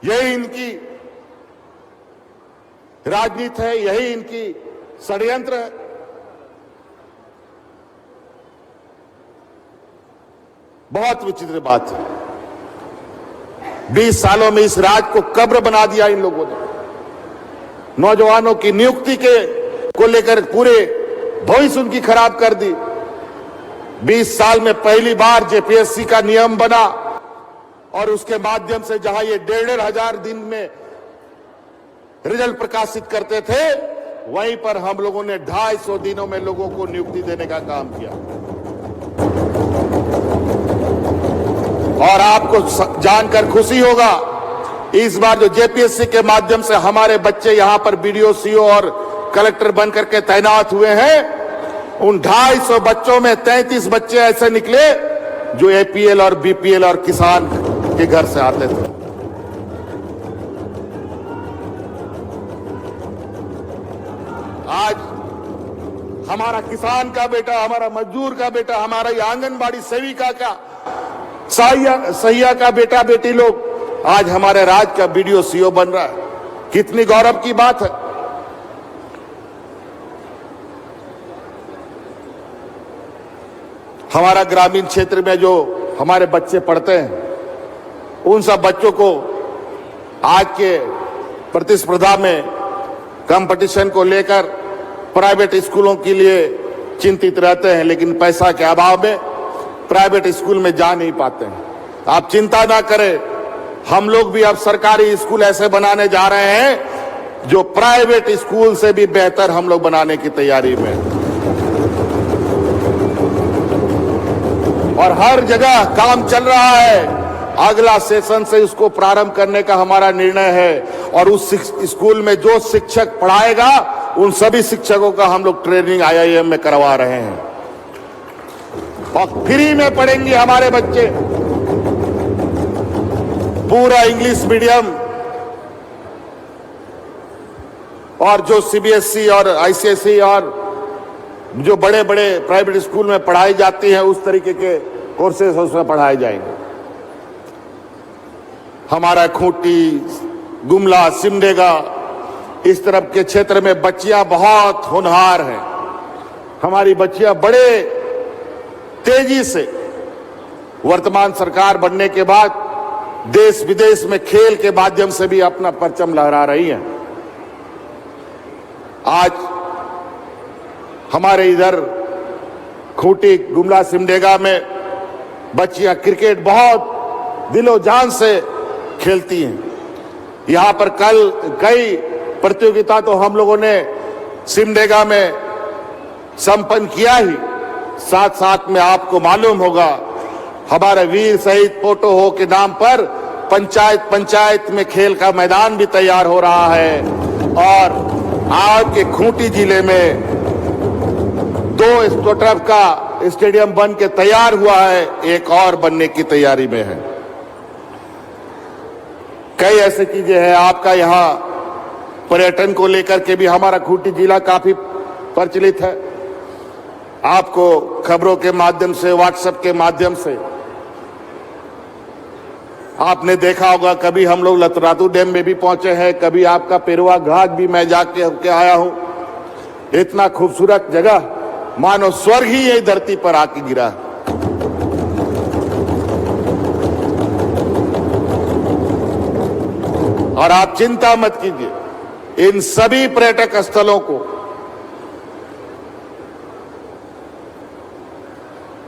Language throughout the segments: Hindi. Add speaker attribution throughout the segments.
Speaker 1: यही इनकी राजनीति है, यही इनकी षड्यंत्र है। बहुत विचित्र बात है। 20 सालों में इस राज्य को कब्र बना दिया इन लोगों ने। नौजवानों की नियुक्ति को लेकर पूरे भविष्य उनकी खराब कर दी। 20 साल में पहली बार जेपीएससी का नियम बना और उसके माध्यम से जहां ये 1,500 दिन में रिजल्ट प्रकाशित करते थे, वहीं पर हम लोगों ने 250 दिनों में लोगों को नियुक्ति देने का काम किया। और आपको जानकर खुशी होगा, इस बार जो जेपीएससी के माध्यम से हमारे बच्चे यहां पर बीडीओ, सीओ और कलेक्टर बनकर के तैनात हुए हैं, उन 250 बच्चों में 33 बच्चे ऐसे निकले जो एपीएल और बीपीएल और किसान के घर से आते थे। आज हमारा किसान का बेटा, हमारा मजदूर का बेटा, हमारा ये आंगनबाड़ी सेविका का, सहिया का बेटा बेटी लोग आज हमारे राज्य का बीडीओ, सीओ बन रहा है। कितनी गौरव की बात है। हमारा ग्रामीण क्षेत्र में जो हमारे बच्चे पढ़ते हैं, उन सब बच्चों को आज के प्रतिस्पर्धा में, कंपटीशन को लेकर प्राइवेट स्कूलों के लिए चिंतित रहते हैं, लेकिन पैसा के अभाव में प्राइवेट स्कूल में जा नहीं पाते हैं। आप चिंता ना करें, हम लोग भी अब सरकारी स्कूल ऐसे बनाने जा रहे हैं जो प्राइवेट स्कूल से भी बेहतर हम लोग बनाने की तैयारी में। और हर जगह काम चल रहा है। अगला सेशन से उसको प्रारंभ करने का हमारा निर्णय है। और उस स्कूल में जो शिक्षक पढ़ाएगा, उन सभी शिक्षकों का हम लोग ट्रेनिंग आईआईएम में करवा रहे हैं और फ्री में पढ़ेंगे हमारे बच्चे। पूरा इंग्लिश मीडियम और जो सीबीएसई और आईसीएसई और जो बड़े बड़े प्राइवेट स्कूल में पढ़ाई जाती है, उस तरीके के कोर्सेज उसमें पढ़ाए जाएंगे। हमारा खूंटी, गुमला, सिमडेगा, इस तरफ के क्षेत्र में बच्चियां बहुत होनहार हैं। हमारी बच्चियां बड़े तेजी से वर्तमान सरकार बनने के बाद देश विदेश में खेल के माध्यम से भी अपना परचम लहरा रही हैं। आज हमारे इधर खूंटी, गुमला, सिमडेगा में बच्चियां क्रिकेट बहुत दिलो जान से खेलती हैं। यहां पर कल कई प्रतियोगिता तो हम लोगों ने सिमडेगा में संपन्न किया ही। साथ साथ में आपको मालूम होगा, हमारे वीर शहीद पोटो हो के नाम पर पंचायत में खेल का मैदान भी तैयार हो रहा है। और आपके खूंटी जिले में 2 तरफ का स्टेडियम बन के तैयार हुआ है, एक और बनने की तैयारी में है। कई ऐसी चीजें हैं। आपका यहाँ पर्यटन को लेकर के भी हमारा खूंटी जिला काफी प्रचलित है। आपको खबरों के माध्यम से, व्हाट्सएप के माध्यम से आपने देखा होगा, कभी हम लोग लतरातू डैम में भी पहुंचे हैं, कभी आपका पेरुआ घाट भी मैं जाके आया हूं। इतना खूबसूरत जगह, मानो स्वर्ग ही यही धरती पर आके गिरा है। और आप चिंता मत कीजिए, इन सभी पर्यटक स्थलों को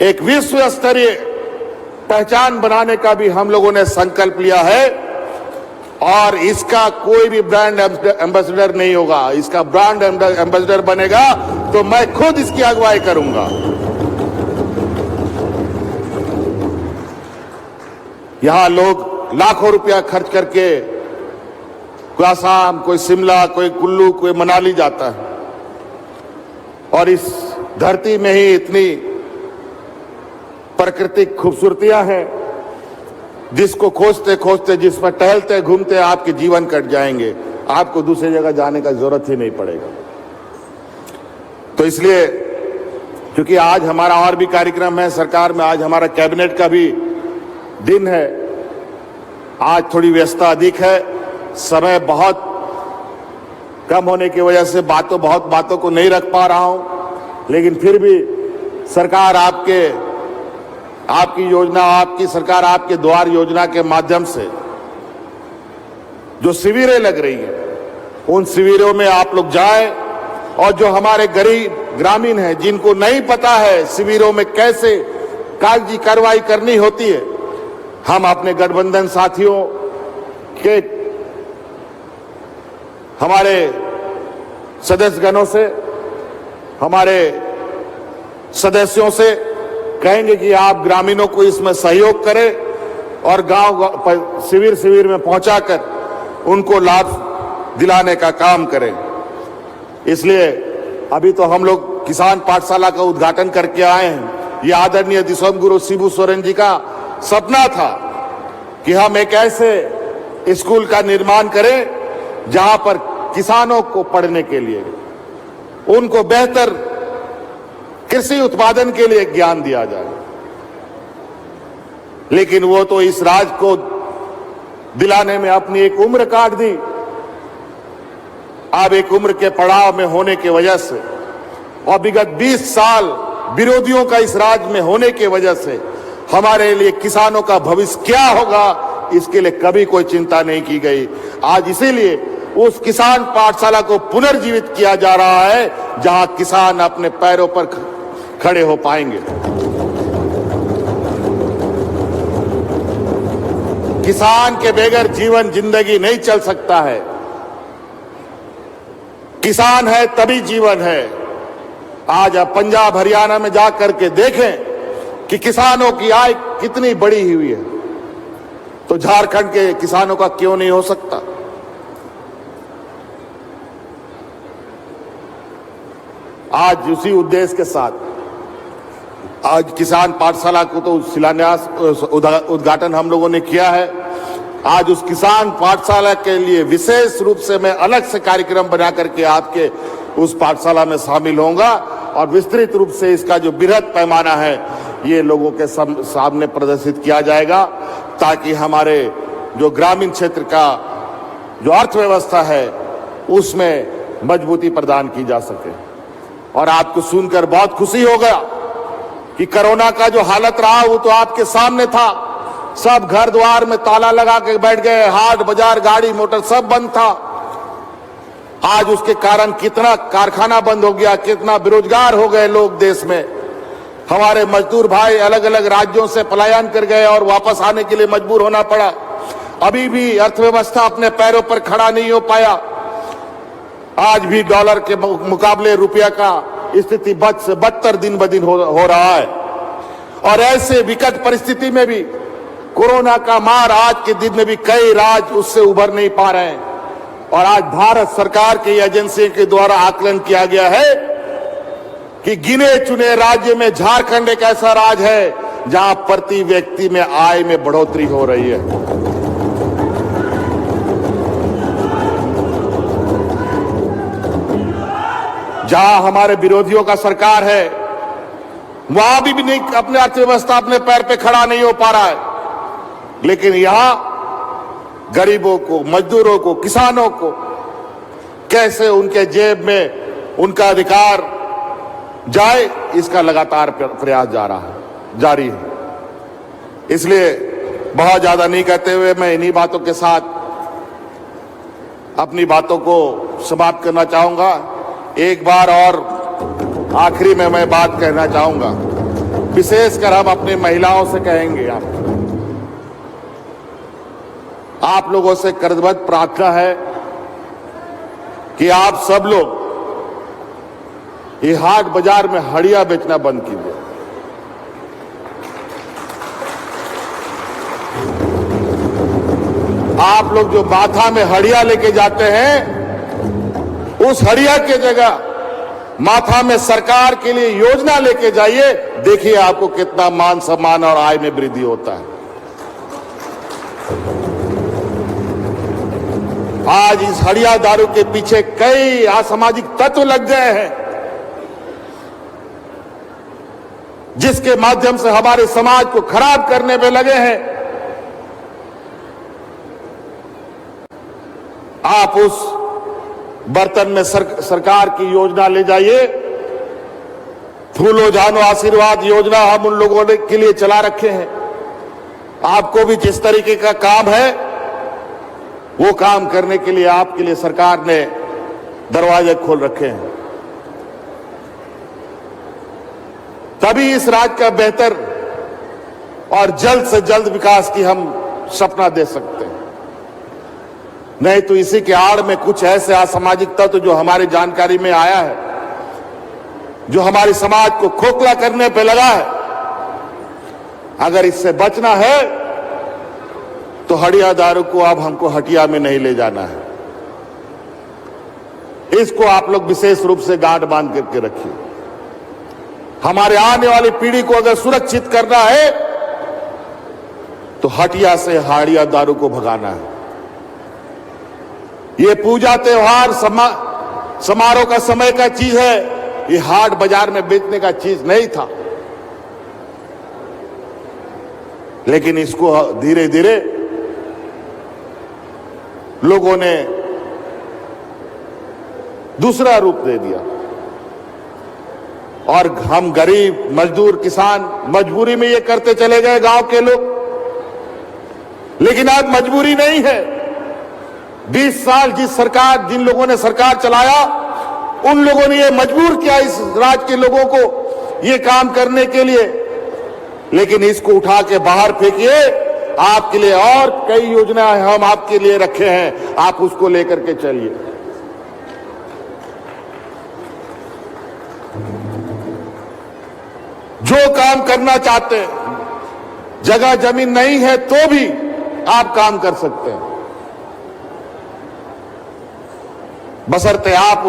Speaker 1: एक विश्व स्तरीय पहचान बनाने का भी हम लोगों ने संकल्प लिया है। और इसका कोई भी ब्रांड एम्बेसडर नहीं होगा। इसका ब्रांड एम्बेसडर बनेगा तो मैं खुद इसकी अगुवाई करूंगा। यहां लोग लाखों रुपया खर्च करके कोई आसाम, कोई शिमला, कोई कुल्लू, कोई मनाली जाता है। और इस धरती में ही इतनी प्राकृतिक खूबसूरतियां हैं, जिसको खोजते खोजते, जिस पर टहलते घूमते आपके जीवन कट जाएंगे। आपको दूसरी जगह जाने का जरूरत ही नहीं पड़ेगा। तो इसलिए, क्योंकि आज हमारा और भी कार्यक्रम है सरकार में, आज हमारा कैबिनेट का भी दिन है आज थोड़ी व्यस्तता अधिक है, समय बहुत कम होने की वजह से बहुत बातों को नहीं रख पा रहा हूं, लेकिन फिर भी सरकार आपकी योजना, आपकी सरकार आपके द्वार योजना के माध्यम से जो शिविरें लग रही हैं, उन शिविरों में आप लोग जाएं और जो हमारे गरीब ग्रामीण हैं जिनको नहीं पता है शिविरों में कैसे कागजी कार्रवाई करनी होती है, हम अपने गठबंधन साथियों के हमारे सदस्यगणों से, हमारे सदस्यों से कहेंगे कि आप ग्रामीणों को इसमें सहयोग करें और गांव शिविर में पहुंचाकर उनको लाभ दिलाने का काम करें। इसलिए अभी तो हम लोग किसान पाठशाला का उद्घाटन करके आए हैं। ये आदरणीय दिसोम गुरु शिबू सोरेन जी का सपना था कि हम एक ऐसे स्कूल का निर्माण करें जहां पर किसानों को पढ़ने के लिए, उनको बेहतर कृषि उत्पादन के लिए ज्ञान दिया जाए। लेकिन वो तो इस राज को दिलाने में अपनी एक उम्र काट दी। अब एक उम्र के पड़ाव में होने की वजह से और विगत 20 साल विरोधियों का इस राज में होने की वजह से हमारे लिए किसानों का भविष्य क्या होगा, इसके लिए कभी कोई चिंता नहीं की गई। आज इसीलिए उस किसान पाठशाला को पुनर्जीवित किया जा रहा है जहां किसान अपने पैरों पर खड़े हो पाएंगे। किसान के बगैर जीवन जिंदगी नहीं चल सकता है। किसान है तभी जीवन है। आज आप पंजाब हरियाणा में जा करके देखें कि किसानों की आय कितनी बड़ी हुई है, तो झारखंड के किसानों का क्यों नहीं हो सकता। आज उसी उद्देश्य के साथ आज किसान पाठशाला को तो शिलान्यास उद्घाटन हम लोगों ने किया है। आज उस किसान पाठशाला के लिए विशेष रूप से मैं अलग से कार्यक्रम बना करके आपके उस पाठशाला में शामिल होऊंगा और विस्तृत रूप से इसका जो बृहद पैमाना है ये लोगों के सामने प्रदर्शित किया जाएगा, ताकि हमारे जो ग्रामीण क्षेत्र का जो अर्थव्यवस्था है उसमें मजबूती प्रदान की जा सके। और आपको सुनकर बहुत खुशी होगा कि कोरोना का जो हालत रहा वो तो आपके सामने था। सब घर द्वार में ताला लगा के बैठ गए, हाट बाजार गाड़ी मोटर सब बंद था। आज उसके कारण कितना कारखाना बंद हो गया, कितना बेरोजगार हो गए लोग देश में। हमारे मजदूर भाई अलग अलग राज्यों से पलायन कर गए और वापस आने के लिए मजबूर होना पड़ा। अभी भी अर्थव्यवस्था अपने पैरों पर खड़ा नहीं हो पाया। आज भी डॉलर के मुकाबले रुपया का स्थिति बद से बदतर दिन ब दिन हो रहा है। और ऐसे विकट परिस्थिति में भी कोरोना का मार आज के दिन में भी कई राज्य उससे उभर नहीं पा रहे हैं। और आज भारत सरकार की एजेंसी के द्वारा आकलन किया गया है कि गिने चुने राज्य में झारखंड एक ऐसा राज्य है जहां प्रति व्यक्ति में आय में बढ़ोतरी हो रही है। जहां हमारे विरोधियों का सरकार है वहां भी नहीं, अपने अर्थव्यवस्था अपने पैर पे खड़ा नहीं हो पा रहा है। लेकिन यहां गरीबों को, मजदूरों को, किसानों को कैसे उनके जेब में उनका अधिकार जाए, इसका लगातार प्रयास जारी है। इसलिए बहुत ज्यादा नहीं कहते हुए मैं इन्हीं बातों के साथ अपनी बातों को समाप्त करना चाहूंगा। एक बार और आखिरी में मैं बात कहना चाहूंगा, विशेषकर हम अपनी महिलाओं से कहेंगे, आप लोगों से करबद्ध प्रार्थना है कि आप सब लोग ये हाट बाजार में हड़िया बेचना बंद कीजिए। आप लोग जो माथा में हड़िया लेके जाते हैं, उस हड़िया के जगह माथा में सरकार के लिए योजना लेके जाइए। देखिए आपको कितना मान सम्मान और आय में वृद्धि होता है। आज इस हड़िया दारू के पीछे कई असामाजिक तत्व लग गए हैं, जिसके माध्यम से हमारे समाज को खराब करने में लगे हैं। आप उस बर्तन में सरकार की योजना ले जाइए। फूलो जानो आशीर्वाद योजना हम उन लोगों ने के लिए चला रखे हैं। आपको भी जिस तरीके का काम है वो काम करने के लिए आपके लिए सरकार ने दरवाजे खोल रखे हैं। तभी इस राज्य का बेहतर और जल्द से जल्द विकास की हम सपना दे सकते हैं। नहीं तो इसी के आड़ में कुछ ऐसे असामाजिक तत्व जो हमारी जानकारी में आया है, जो हमारे समाज को खोखला करने पे लगा है, अगर इससे बचना है तो हटिया दारू को अब हमको हटिया में नहीं ले जाना है। इसको आप लोग विशेष रूप से गांठ बांध करके रखिए। हमारे आने वाली पीढ़ी को अगर सुरक्षित करना है तो हटिया से हाड़िया दारू को भगाना है। ये पूजा त्योहार समारोह का समय का चीज है, ये हाट बाजार में बेचने का चीज नहीं था। लेकिन इसको धीरे धीरे लोगों ने दूसरा रूप दे दिया और हम गरीब मजदूर किसान मजबूरी में ये करते चले गए, गांव के लोग। लेकिन आज मजबूरी नहीं है। 20 साल जिन लोगों ने सरकार चलाया उन लोगों ने ये मजबूर किया इस राज्य के लोगों को ये काम करने के लिए। लेकिन इसको उठा के बाहर फेंकिए। आपके लिए और कई योजनाएं हम आपके लिए रखे हैं, आप उसको लेकर के चलिए। जो काम करना चाहते हैं, जगह जमीन नहीं है तो भी आप काम कर सकते हैं, बशर्ते आप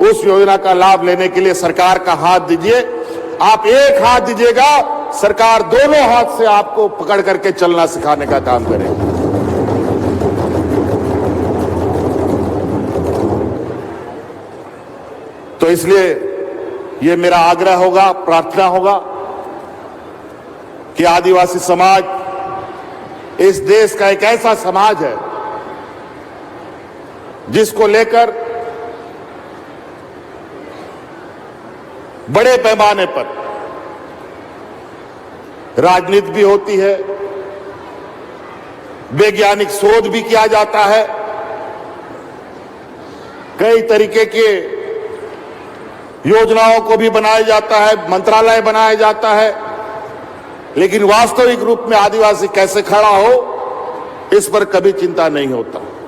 Speaker 1: उस योजना का लाभ लेने के लिए सरकार का हाथ दीजिए। आप एक हाथ दीजिएगा, सरकार दोनों हाथ से आपको पकड़ करके चलना सिखाने का काम करेगी। तो इसलिए ये मेरा आग्रह होगा, प्रार्थना होगा कि आदिवासी समाज इस देश का एक ऐसा समाज है जिसको लेकर बड़े पैमाने पर राजनीति भी होती है, वैज्ञानिक शोध भी किया जाता है, कई तरीके के योजनाओं को भी बनाया जाता है, मंत्रालय बनाया जाता है। लेकिन वास्तविक रूप में आदिवासी कैसे खड़ा हो, इस पर कभी चिंता नहीं होता।